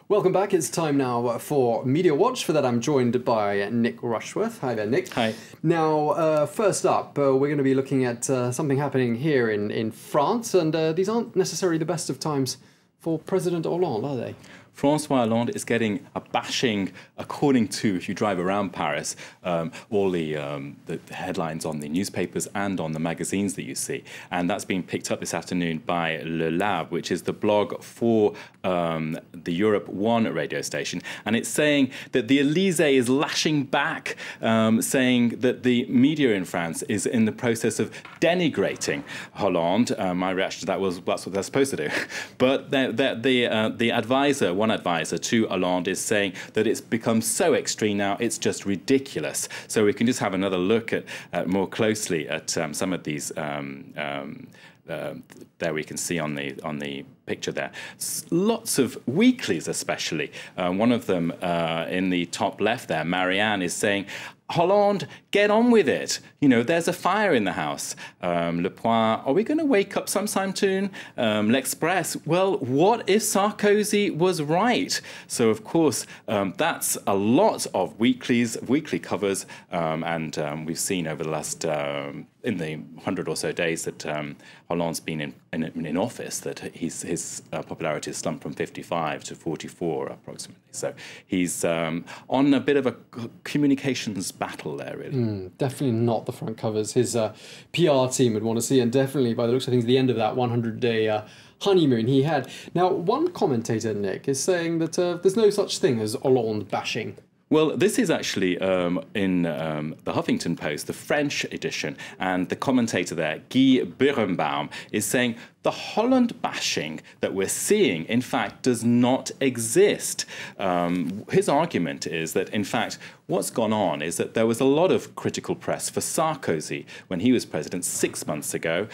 Welcome back. It's time now for Media Watch. For that, I'm joined by Nick Rushworth. Hi there, Nick. Hi. Now, first up, we're going to be looking at something happening here in France, and these aren't necessarily the best of times for President Hollande, are they? Francois Hollande is getting a bashing, according to, if you drive around Paris, all the headlines on the newspapers and on the magazines that you see. And that's being picked up this afternoon by Le Lab, which is the blog for the Europe 1 radio station. And it's saying that the Elysée is lashing back, saying that the media in France is in the process of denigrating Hollande. My reaction to that was, that's what they're supposed to do. But the advisor, one advisor to Hollande, is saying that it's become so extreme now, it's just ridiculous. So we can just have another look at more closely at some of these. There we can see on the picture there. Lots of weeklies, especially. One of them in the top left there, Marianne, is saying, Hollande, get on with it. You know, there's a fire in the house. Le Point, are we going to wake up sometime soon? L'Express, well, what if Sarkozy was right? So, of course, that's a lot of weeklies, weekly covers, and we've seen over the last, in the 100 or so days that Hollande's been in office, that his popularity has slumped from 55 to 44 approximately. So he's on a bit of a communications battle there, really. Definitely not the front covers his PR team would want to see, and definitely, by the looks of things, the end of that 100-day honeymoon he had. Now, one commentator, Nick, is saying that there's no such thing as Hollande bashing. Well, this is actually in the Huffington Post, the French edition, and the commentator there, Guy Birnbaum, is saying the Hollande bashing that we're seeing, in fact, does not exist. His argument is that, in fact, what's gone on is that there was a lot of critical press for Sarkozy when he was president 6 months ago.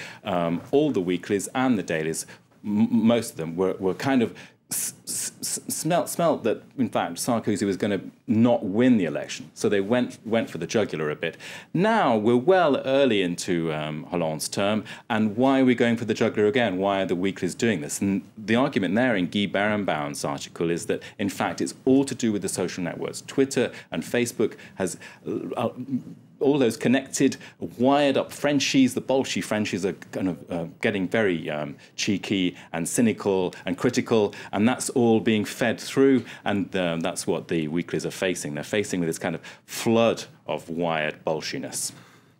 All the weeklies and the dailies, most of them, were kind of smelt that, in fact, Sarkozy was going to not win the election. So they went for the jugular a bit. Now we're well early into Hollande's term, and why are we going for the jugular again? Why are the weeklies doing this? And the argument there in Guy Birnbaum's article is that, in fact, it's all to do with the social networks. Twitter and Facebook has all those connected, wired-up Frenchies, the Bolshevik Frenchies, are kind of getting very cheeky and cynical and critical, and that's all being fed through, and that's what the weeklies are facing. They're facing with this kind of flood of wired Bolshiness.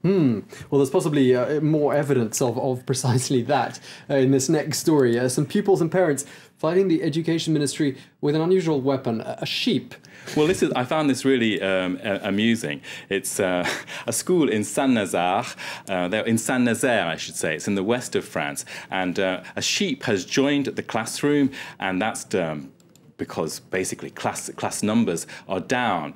Well, there's possibly more evidence of precisely that in this next story. Some pupils and parents fighting the education ministry with an unusual weapon, a sheep. Well, I found this really amusing. It's a school in Saint-Nazaire, in Saint-Nazaire, I should say. It's in the west of France. And a sheep has joined the classroom, and that's because basically class numbers are down.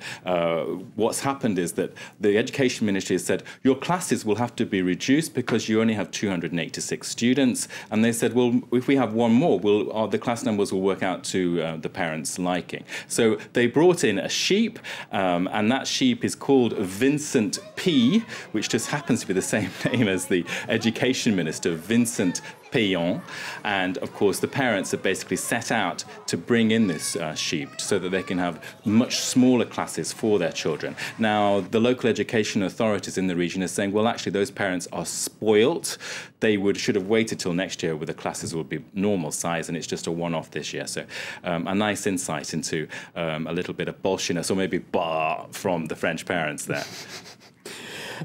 What's happened is that the Education Ministry has said, your classes will have to be reduced because you only have 286 students. And they said, well, if we have one more, the class numbers will work out to the parents' liking. So they brought in a sheep, and that sheep is called Vincent P, which just happens to be the same name as the Education Minister, Vincent Payon. And of course the parents have basically set out to bring in this sheep so that they can have much smaller classes for their children. Now the local education authorities in the region are saying, well, actually those parents are spoilt. They should have waited till next year where the classes would be normal size, and it's just a one-off this year. So a nice insight into a little bit of Bolshiness, or maybe bah, from the French parents there.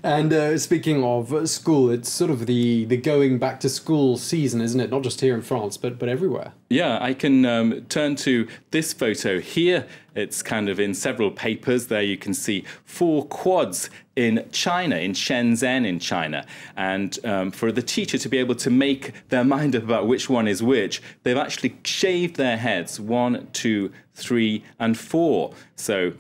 And speaking of school, it's sort of the going back to school season, isn't it? Not just here in France, but everywhere. Yeah, I can turn to this photo here. It's kind of in several papers. There you can see 4 quads in China, in Shenzhen in China. And for the teacher to be able to make their mind up about which one is which, they've actually shaved their heads, 1, 2, 3, and 4. So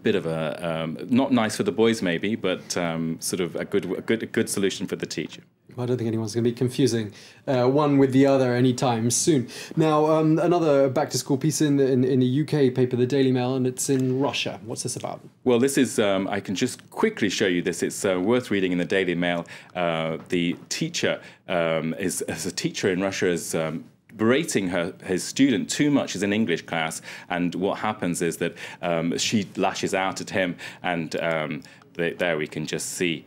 bit of a not nice for the boys maybe, but sort of a good solution for the teacher. I don't think anyone's going to be confusing one with the other anytime soon. Now, another back-to-school piece in the UK paper, the Daily Mail, and it's in Russia. What's this about? Well, this is, I can just quickly show you this. It's worth reading in the Daily Mail. The teacher, as a teacher in Russia, has berating his student too much. Is in English class, and what happens is that she lashes out at him, and there we can just see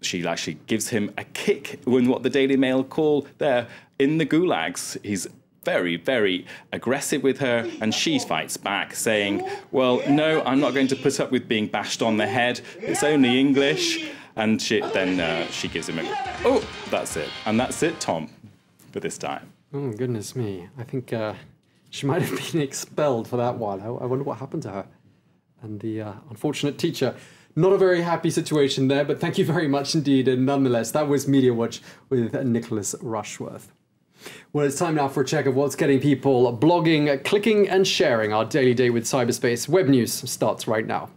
she actually gives him a kick in what the Daily Mail call there in the gulags. He's very, very aggressive with her, and she fights back, saying, well, no, I'm not going to put up with being bashed on the head. It's only English. And then she gives him a, oh, that's it. And that's it, Tom, for this time. Oh, goodness me. I think she might have been expelled for that one. I wonder what happened to her. And the unfortunate teacher. Not a very happy situation there, but thank you very much indeed. And nonetheless, that was Media Watch with Nicholas Rushworth. Well, it's time now for a check of what's getting people blogging, clicking and sharing. Our daily date with cyberspace web news starts right now.